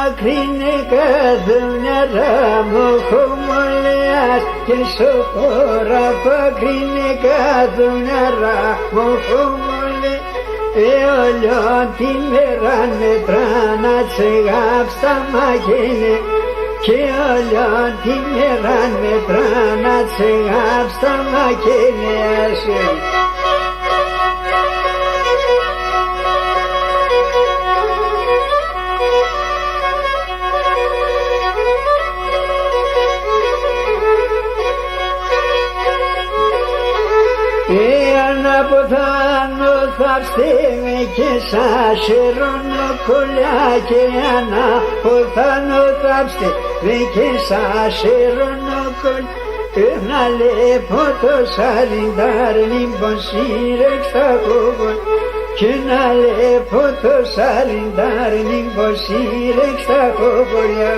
μακρύνε καθουνιάρα μου χωμολέας και σωχώρα μακρύνε καθουνιάρα μου χωμολέ όλον την μέρα μετράνα τσεγάψτα μαγένε και όλον την μέρα μετράνα τσεγάψτα μαγένε Αναποθάνω θαύστε και σας σερώνω κολλιά και αναποθάνω θαύστε και σας σερώνω κολλιά να λέπω το σαλιντάρ λοιπόν σύρεξ τα κόβολ και να λέπω το σαλιντάρ λοιπόν σύρεξ τα κόβολια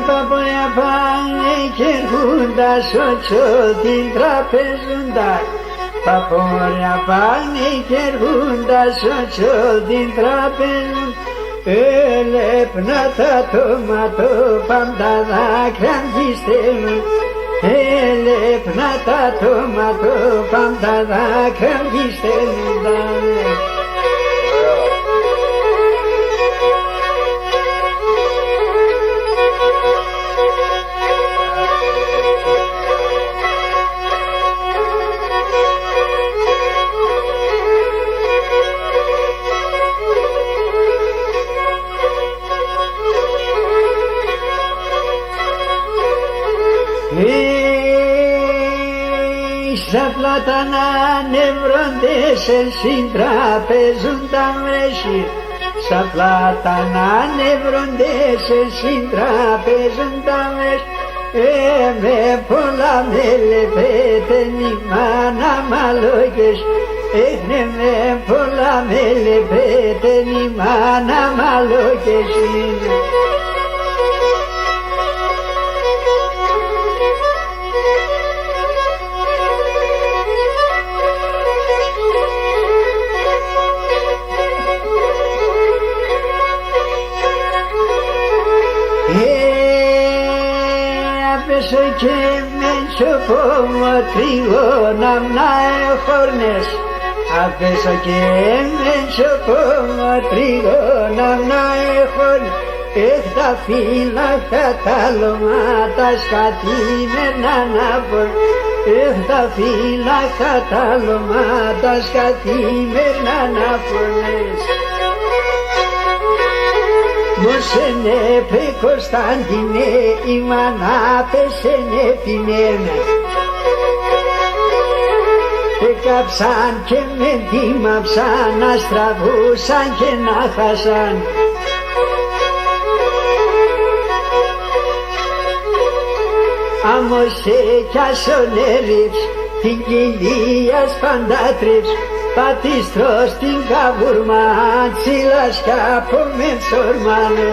Παπολιά πάνε και έρχοντας ότσο την τραπεζούντα Παπολιά πάνε και έρχοντας ότσο την τραπεζούντα Ελέπνα τα τόματο πάντα δάκρυα γυστέλουν Ελέπνα τα τόματο πάντα δάκρυα γυστέλουν Στα πλάτανα νευροντές συντραπεζούν τα μρέσι Στα πλάτανα νευροντές συντραπεζούν τα μρέσι με πολλά μελεπέτε νημάνα μαλόγες με πολλά μελεπέτε νημάνα μαλόγες Απέσω και μεν σωπόμο τριγώνα να εχόρνες Απέσω και μεν σωπόμο τριγώνα να εχόρνες τα φύλλα κατάλωματα σκατήμενα να πορ τα φύλλα κατάλωματα σκατήμενα να πορνες Μοσενε πρε Κωνσταντινέ η μάνα πέσαινε πινένε κάψαν και με δίμαψαν να στραβούσαν και να χάσαν Άμωσε κι ασονέριψ την κοιλία σπαντάτριψ πατήστρος την καβουρμά τσίλας κι από με ψωρμάνε